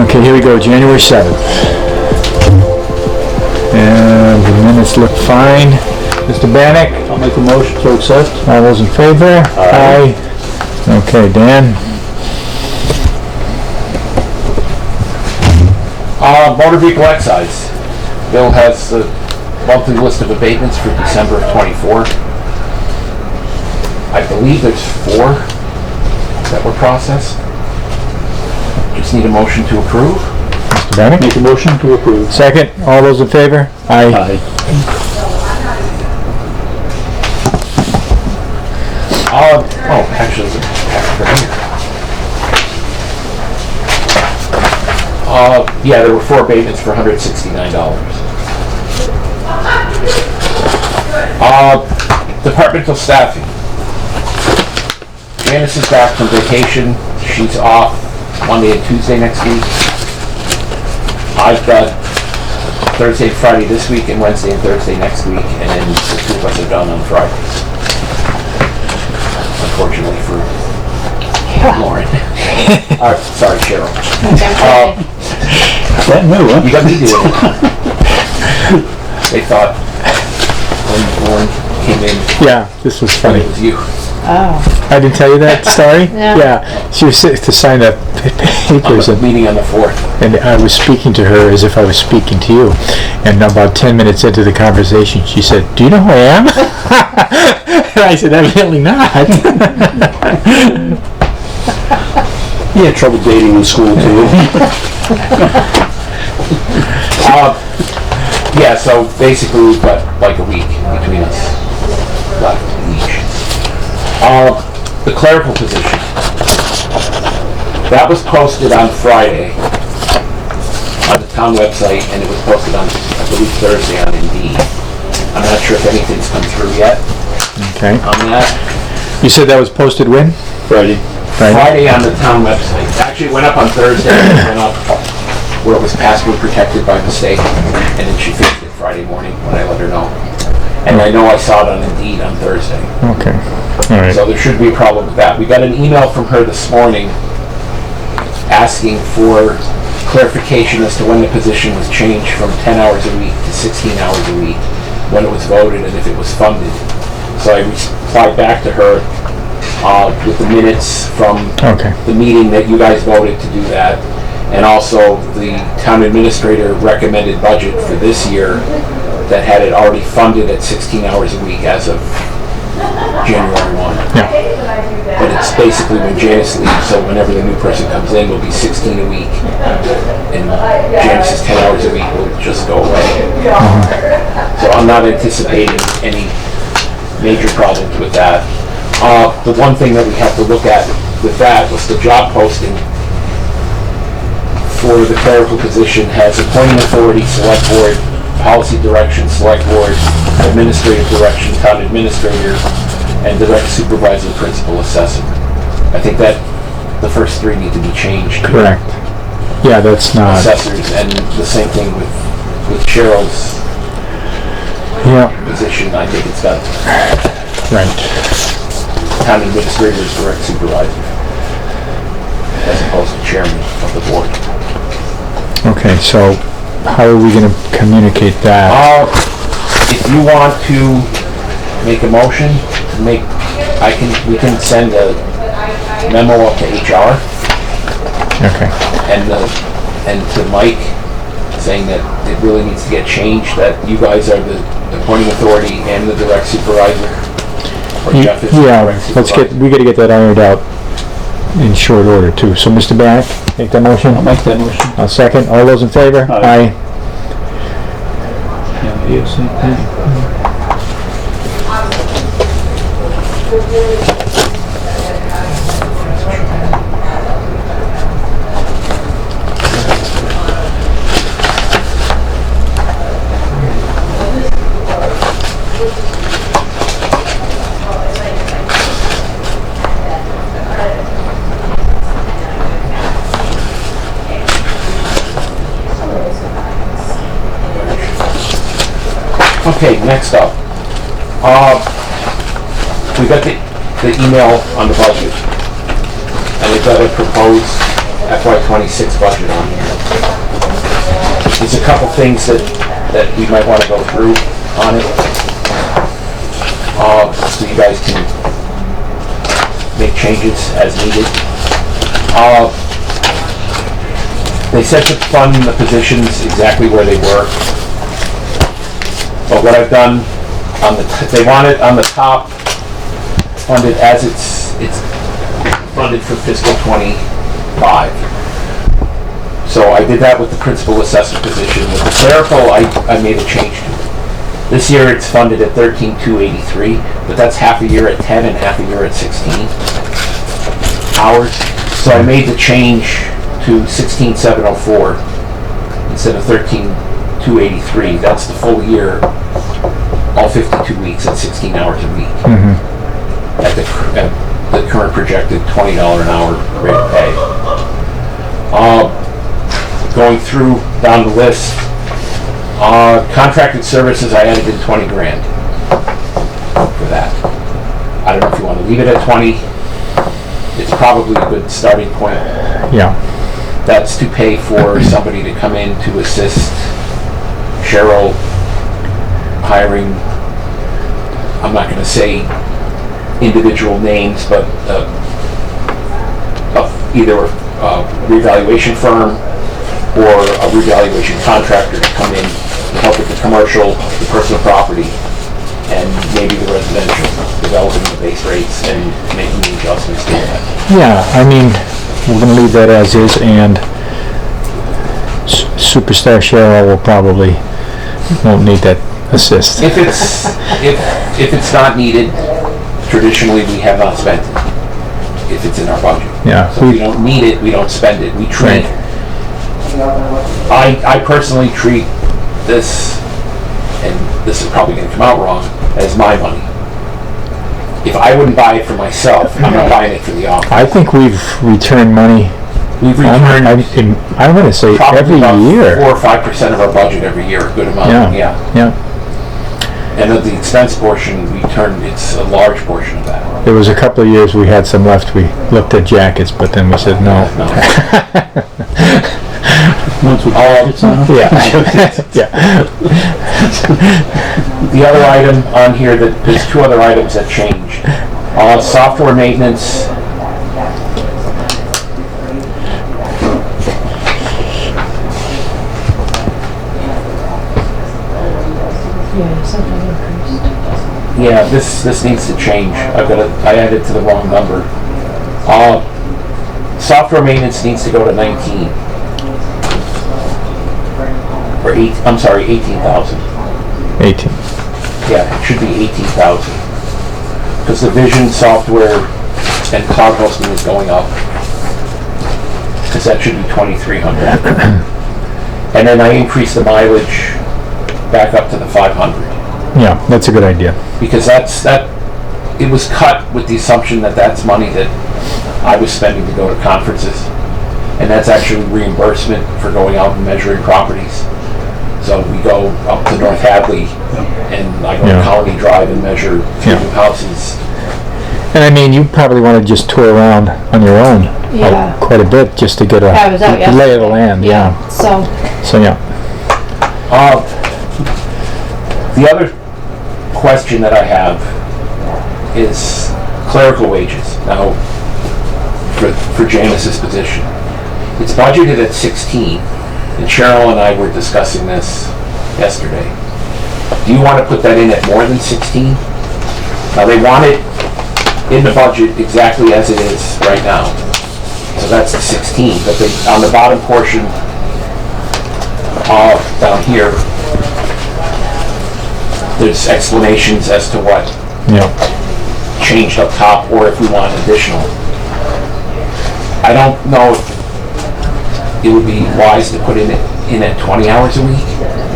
Okay, here we go, January 7th. And the minutes look fine. Mr. Bannock? I'll make a motion to accept. All those in favor? Aye. Okay, Dan? Motor vehicle excise. Bill has a monthly list of abatements for December of '24. I believe there's 4 that were processed. Just need a motion to approve. Mr. Bannock? Make a motion to approve. Second, all those in favor? Aye. Aye. Actually, there's a packet right here. Yeah, there were 4 abatements for $169. Departmental staffing. Janice is back from vacation. She's off Monday and Tuesday next week. I've got Thursday and Friday this week and Wednesday and Thursday next week, and then the 2 of us are done on Fridays. Unfortunately for Lauren. Sorry, Cheryl. That new, huh? You got me doing it. They thought when Lauren came in, Yeah, this was funny. it was you. Oh. I didn't tell you that story? No. Yeah, she was sitting to sign the papers On the and meeting on the 4th. I was speaking to her as if I was speaking to you. And about 10 minutes into the conversation, she said, "Do you know who I am?" And I said, "Evidently not." He had trouble dating in school too. Yeah, so basically we've got like a week between us left each. The clerical position. That was posted on Friday on the town website, and it was posted on, I believe, Thursday on Indeed. I'm not sure if anything's come through yet Okay. on that. You said that was posted when? Friday. Friday on the town website. Actually, it went up on Thursday, and it went up where it was password protected by mistake, and then she fixed it Friday morning when I let her know. And I know I saw it on Indeed on Thursday. Okay. All right. So there shouldn't be a problem with that. We got an email from her this morning asking for clarification as to when the position was changed from 10 hours a week to 16 hours a week, when it was voted and if it was funded. So I replied back to her with the minutes from the meeting that you guys voted to do that, and also the town administrator recommended budget for this year that had it already funded at 16 hours a week as of January 1. Yeah. But it's basically when Janice leaves, so whenever the new person comes in, will be 16 a week. And Janice's 10 hours a week will just go away. So I'm not anticipating any major problems with that. The one thing that we have to look at with that was the job posting for the clerical position has appointing authority, select board, policy direction, select board, administrative direction, town administrator, and direct supervisor, principal assessor. I think that the first 3 need to be changed. Correct. Yeah, that's not. Assessors, and the same thing with Cheryl's position. I think it's got Right. town administrator's direct supervisor as opposed to chairman of the board. Okay, so how are we going to communicate that? If you want to make a motion, we can send a memo up to HR Okay. and to Mike saying that it really needs to get changed, that you guys are the appointing authority and the direct supervisor. Or Jeff is the Yeah, direct supervisor. we got to get that ironed out in short order too. So Mr. Bannock, make that motion? I'll make that motion. I'll second. All those in favor? Aye. Yes. Okay, next up. We got the email on the budget, and we've got a proposed FY26 budget on here. There's a couple things that we might want to go through on it, so you guys can make changes as needed. They said to fund the positions exactly where they were, but what I've done they want it on the top funded as it's funded for fiscal 25. So I did that with the principal assessor position. With the clerical, I made a change to it. This year it's funded at 13,283, but that's half a year at 10 and half a year at 16 hours. So I made the change to 16,704 instead of 13,283. That's the full year, all 52 weeks at 16 hours a week. At the current projected $20 an hour rate of pay. Going through down the list, contracted services, I added in 20 grand for that. I don't know if you want to leave it at 20. It's probably a good starting point. Yeah. That's to pay for somebody to come in to assist Cheryl hiring, I'm not going to say individual names, but either a revaluation firm or a revaluation contractor to come in to help with the commercial, the personal property, and maybe the residential, developing the base rates and making the adjustments to that. Yeah, I mean, we're going to leave that as is, and Superstar Cheryl will probably won't need that assist. If it's not needed, traditionally we have not spent it. If it's in our budget. Yeah. So if we don't need it, we don't spend it. We treat. I personally treat this, and this is probably going to come out wrong, as my money. If I wouldn't buy it for myself, I'm not buying it for the office. I think we've returned money. We've returned I'm going to say every year. 4 or 5% of our budget every year, a good amount. Yeah. And of the expense portion, it's a large portion of that. There was a couple of years we had some left. We looked at jackets, but then we said no. Once with jackets on. Yeah. The other item on here, there's two other items that changed. Software maintenance. Yeah, this needs to change. I added to the wrong number. Software maintenance needs to go to 19. Or 18,000. 18. Yeah, it should be 18,000. Because the vision software and cloud hosting is going up. Because that should be 2,300. And then I increased the mileage back up to the 500. Yeah, that's a good idea. Because it was cut with the assumption that that's money that I was spending to go to conferences, and that's actually reimbursement for going out and measuring properties. So we go up to North Hadley, and I go to Colony Drive and measure new houses. And I mean, you probably want to just tour around on your own quite a bit just to get a lay of the land. Yeah. So yeah. The other question that I have is clerical wages. Now, for Janice's position, it's budgeted at 16, and Cheryl and I were discussing this yesterday. Do you want to put that in at more than 16? Now, they want it in the budget exactly as it is right now, so that's the 16. But on the bottom portion, down here, there's explanations as to what changed up top, or if we want additional. I don't know if it would be wise to put in at 20 hours a week,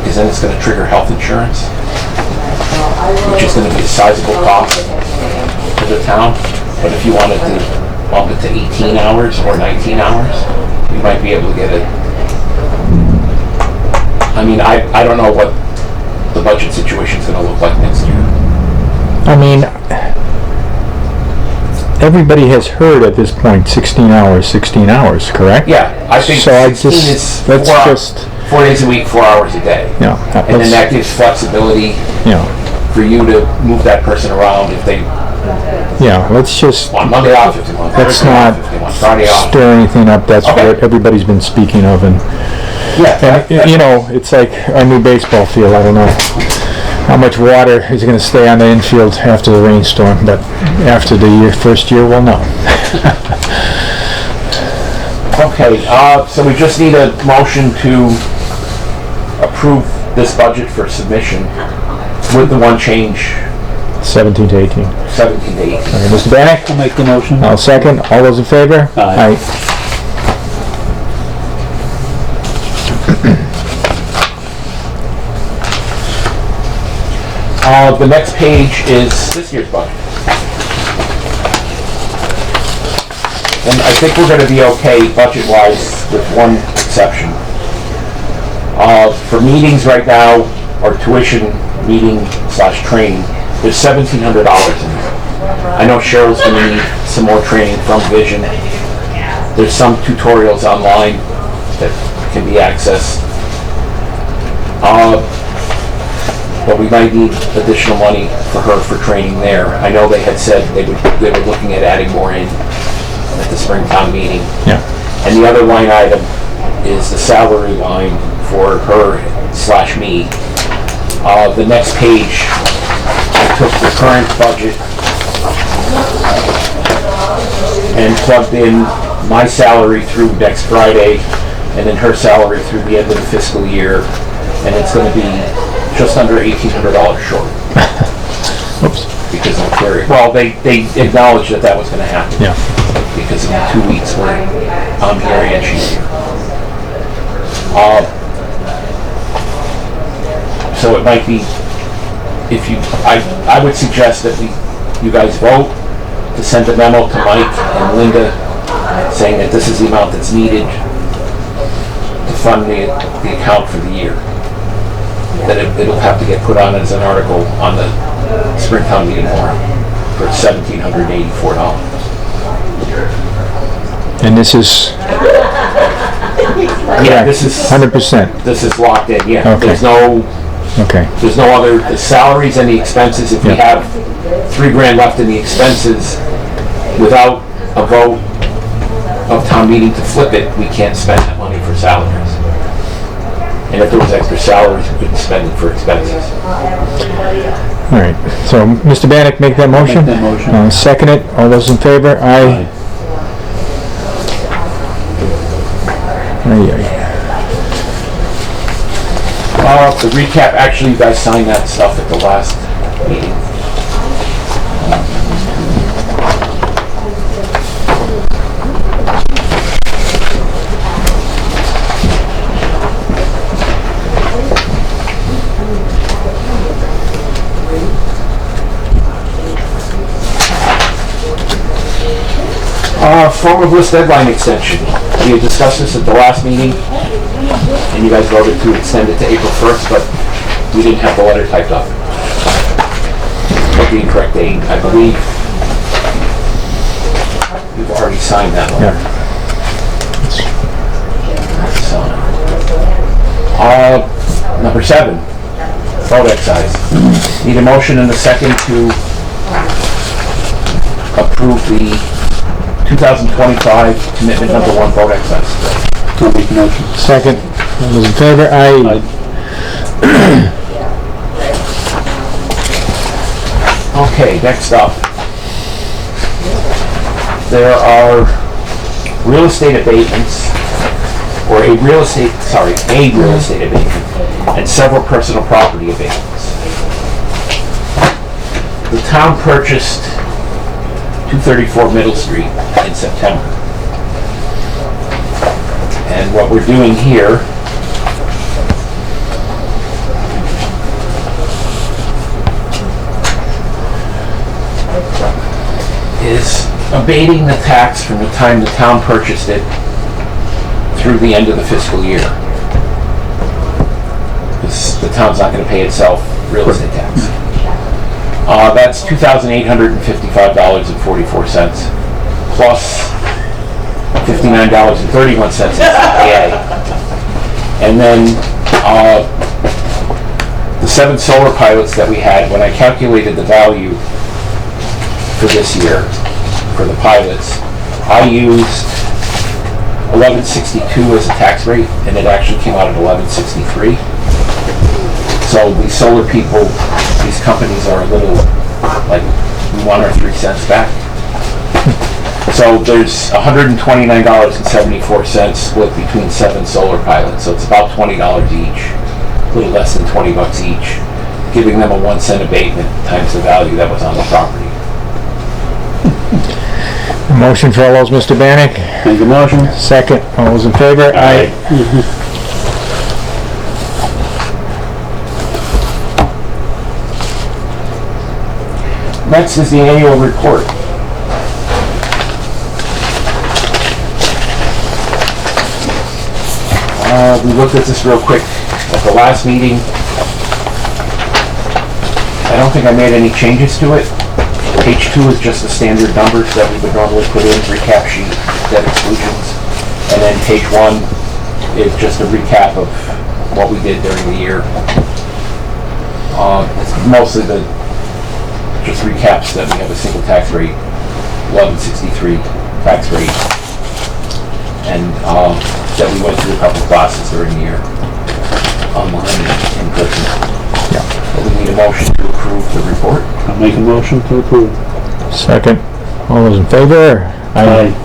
because then it's going to trigger health insurance, which is going to be a sizable cost to the town. But if you wanted to bump it to 18 hours or 19 hours, you might be able to get it. I mean, I don't know what the budget situation is going to look like next year. I mean, everybody has heard at this point 16 hours, correct? Yeah, I think so. 16 is let's just 4 days a week, 4 hours a day. Yeah. And then that gives flexibility for you to move that person around if they let's just, want Monday off if they want, let's Thursday not off if they want, Friday off. stir anything up. That's Okay. what everybody's been speaking of. And, you know, it's like our new baseball field. I don't know how much water is going to stay on the infield after the rainstorm, but after the first year, we'll know. Okay, so we just need a motion to approve this budget for submission with the one change, 17 to 18. 17 to 18. Okay, Mr. Bannock? I'll make the motion. I'll second. All those in favor? Aye. The next page is this year's budget. And I think we're going to be okay budget-wise with one exception. For meetings right now, or tuition meeting/training, there's $1,700 in there. I know Cheryl's going to need some more training from Vision. There's some tutorials online that can be accessed. But we might need additional money for her for training there. I know they had said they were looking at adding more in at the Springtown meeting. Yeah. And the other line item is the salary line for her/me. The next page, I took the current budget and plugged in my salary through next Friday, and then her salary through the end of the fiscal year, and it's going to be just under $1,800 short. Oops. Because of the period. Well, they acknowledged that was going to happen. Yeah. Because of the 2 weeks where I'm here and she's here. So it might be, I would suggest that you guys vote to send a memo to Mike and Linda saying that this is the amount that's needed to fund the account for the year. That it'll have to get put on as an article on the Springtown meeting warrant for $1,784. And this is This is 100%. This is locked in. Yeah. Okay. There's no other. The salaries and the expenses. If we have $3,000 left in the expenses, without a vote of town meeting to flip it, we can't spend that money for salaries. And if there was extra salaries, we couldn't spend it for expenses. All right. So, Mr. Bannock, make that motion. Make that motion. Second it. All those in favor? Aye. The recap, actually, you guys signed that stuff at the last meeting. Form of list deadline extension. We had discussed this at the last meeting, and you guys voted to extend it to April 1st, but we didn't have the letter typed up. What the incorrect date, I believe. You've already signed that letter. Number 7, vote excise. Need a motion and a second to approve the 2025 commitment number 1 vote excise. I'll make the motion. Second. All those in favor? Aye. Okay, next up. There are real estate abatements, or a real estate abatement, and several personal property abatements. The town purchased 234 Middle Street in September. And what we're doing here is abating the tax from the time the town purchased it through the end of the fiscal year. Because the town's not going to pay itself real estate tax. That's $2,855.44 plus $59.31 in CPA. And then the 7 solar pilots that we had, when I calculated the value for this year, for the pilots, I used 1162 as a tax rate, and it actually came out at 1163. So these solar people, these companies are a little, like, we want our 3 cents back. So there's $129.74 split between 7 solar pilots, so it's about $20 each, a little less than $20 each, giving them a 1 cent abatement times the value that was on the property. Motion for all those, Mr. Bannick? Make a motion. Second. All those in favor? Aye. Next is the annual report. We looked at this real quick at the last meeting. I don't think I made any changes to it. Page 2 is just the standard numbers that we would normally put in, recap sheet, debt exclusions. And then page 1 is just a recap of what we did during the year. It's mostly just recaps that we have a single tax rate, 1163 tax rate, and that we went through a couple classes during the year, online and in person. Yeah. But we need a motion to approve the report. I'll make a motion to approve. Second. All those in favor? Aye.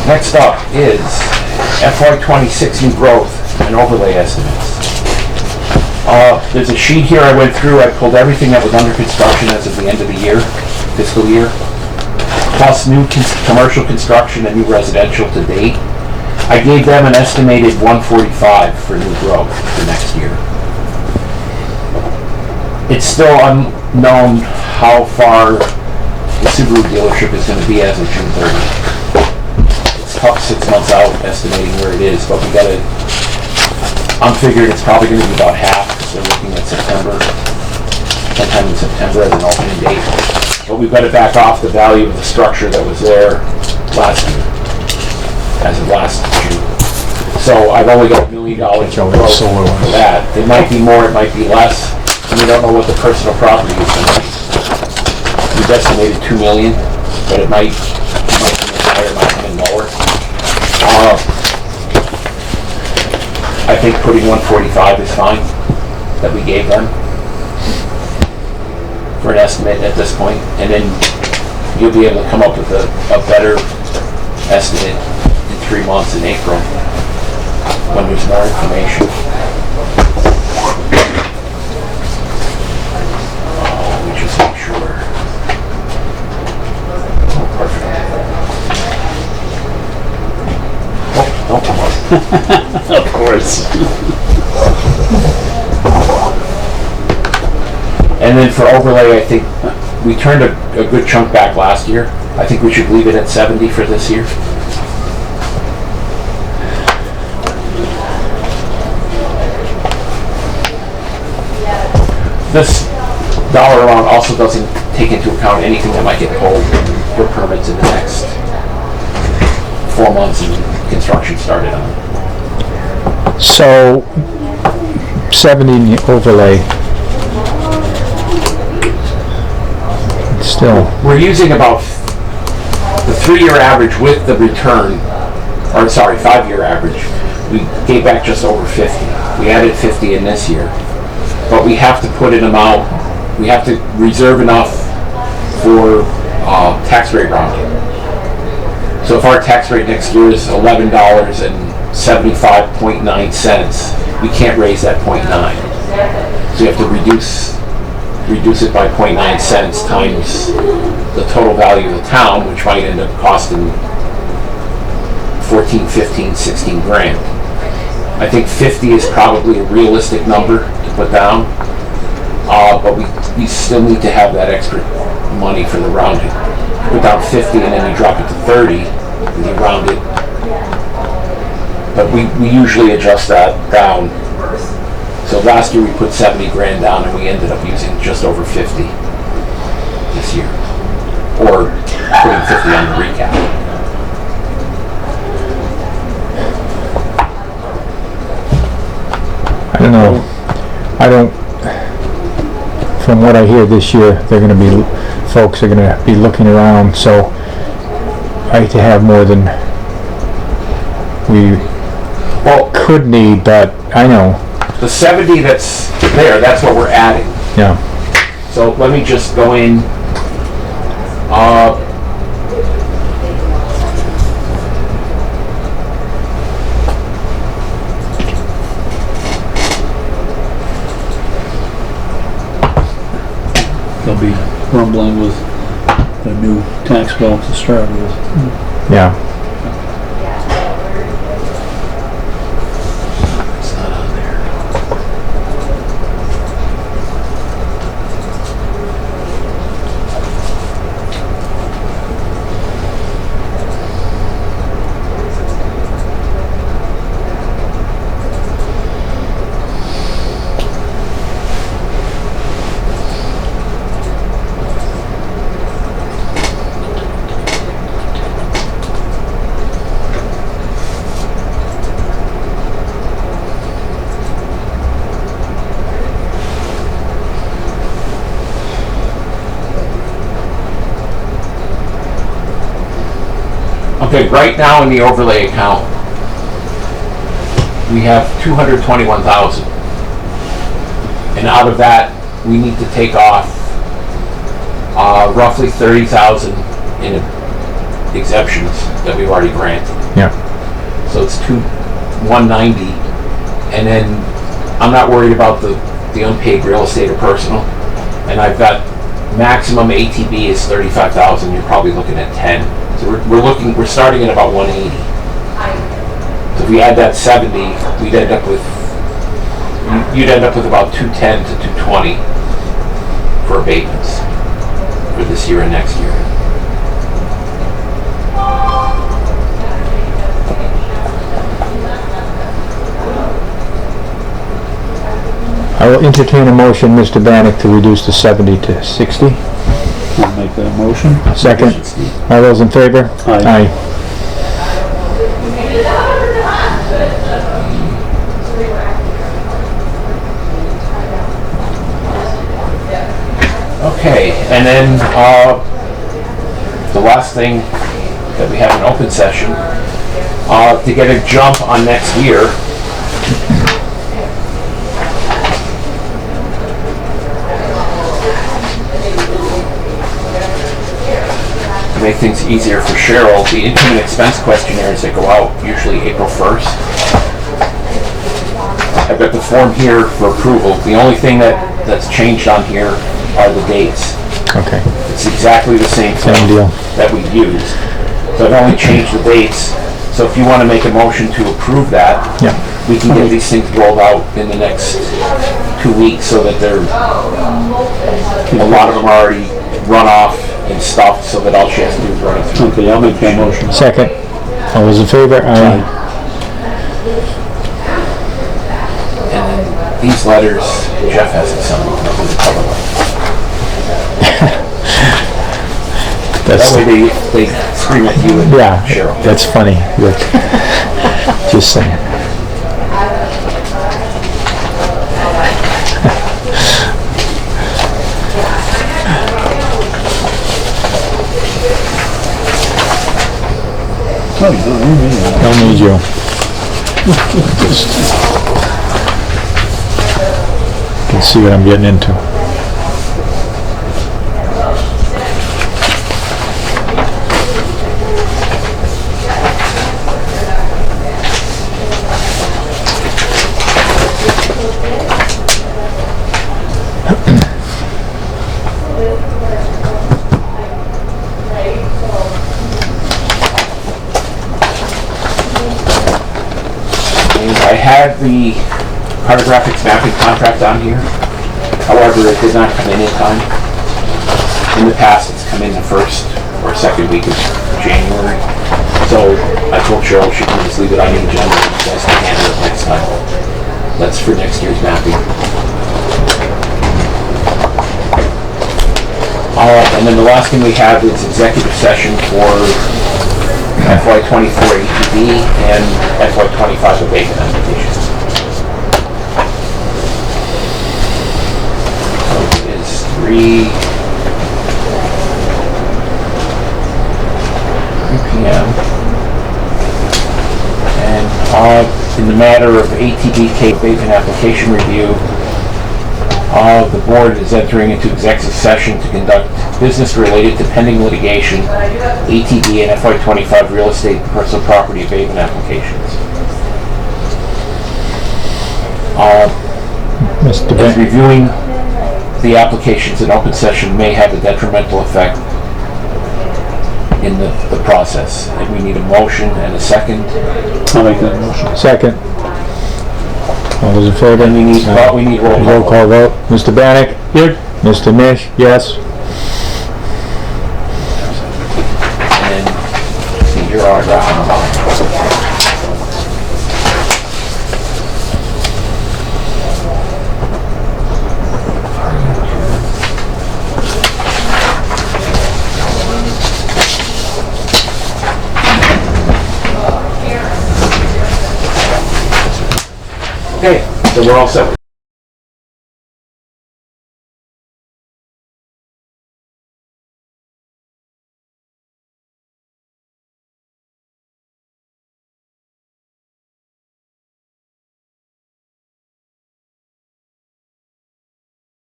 Next up is FY26 new growth and overlay estimates. There's a sheet here I went through. I pulled everything that was under construction as of the end of the year, fiscal year, plus new commercial construction and new residential to date. I gave them an estimated 145 for new growth for next year. It's still unknown how far the Subaru dealership is going to be as of June 30th. It's tough 6 months out estimating where it is, but we got to, I'm figuring it's probably going to be about half, because they're looking at September, sometime in September as an opening date. But we've got to back off the value of the structure that was there last year, as of last June. So I've only got $1 million growth for that. It might be more, it might be less. We don't know what the personal property is going to be. We've estimated $2 million, but it might come in higher, it might come in lower. I think putting 145 is fine, that we gave them for an estimate at this point, and then you'll be able to come up with a better estimate in 3 months in April when there's more information. Let me just make sure. Oh, perfect. Oh, don't come on. Of course. And then for overlay, I think we turned a good chunk back last year. I think we should leave it at 70 for this year. This dollar amount also doesn't take into account anything that might get pulled for permits in the next 4 months and construction started on. So, 70 in the overlay. Still. We're using about the 3-year average with the return, or sorry, 5-year average. We gave back just over 50. We added 50 in this year. But we have to put an amount, we have to reserve enough for tax rate rounding. So if our tax rate next year is $11.75.9, we can't raise that 0.9. So you have to reduce it by 0.9 cents times the total value of the town, which might end up costing 14, 15, 16 grand. I think 50 is probably a realistic number to put down, but we still need to have that extra money for the rounding. Put down 50 and then you drop it to 30 and you round it. But we usually adjust that down. So last year we put 70 grand down and we ended up using just over 50 this year. Or putting 50 on the recap. don't know. From what I hear this year, folks are gonna be looking around, so I hate to have more than we could need, but I know. The 70 that's there, that's what we're adding. Yeah. So let me just go in. They'll be rumbling with a new tax bill to start with. Yeah. It's not on there. Okay, right now in the overlay account, we have 221,000. And out of that, we need to take off roughly 30,000 in exemptions that we've already granted. Yeah. So it's 190. And then I'm not worried about the unpaid real estate or personal. And I've got maximum ATB is 35,000. You're probably looking at 10. So we're starting at about 180. So if we add that 70, you'd end up with about 210 to 220 for abatements for this year and next year. I will entertain a motion, Mr. Bannock, to reduce the 70 to 60. I'll make that motion. Second. All those in favor? Aye. Okay, and then the last thing that we have an open session to get a jump on next year. To make things easier for Cheryl, the income and expense questionnaires that go out usually April 1st. I've got the form here for approval. The only thing that's changed on here are the dates. Okay. It's exactly the same thing deal that we used. So I've only changed the dates. So if you want to make a motion to approve that, yeah, we can get these things rolled out in the next 2 weeks so that a lot of them are already run off and stuffed so that all she has to do is run it through. Okay, I'll make that motion. Second. All those in favor? Aye. And then these letters, Jeff has to sign them with the cover letter. That way they scream at you and Cheryl. That's funny. Look. Just saying. Don't need you. You can see what I'm getting into. I had the cartographics mapping contract on here. However, it did not come in time. In the past, it's come in the first or second week of January. So I told Cheryl she can just leave it on the agenda and you guys can handle it next time. That's for next year's mapping. And then the last thing we have is executive session for FY24 ATB and FY25 abatement applications. In the matter of ATBK abatement application review, the board is entering into executive session to conduct business related to pending litigation, ATB and FY25 real estate and personal property abatement applications. Mr. As Bank. reviewing the applications in open session may have a detrimental effect in the process. And we need a motion and a second. I'll make that motion. Second. All those in favor? And we need Roll call vote. Mr. Bannock? Here. Mr. Mish? Yes. And then see your autograph on the bottom. Okay, so we're all set.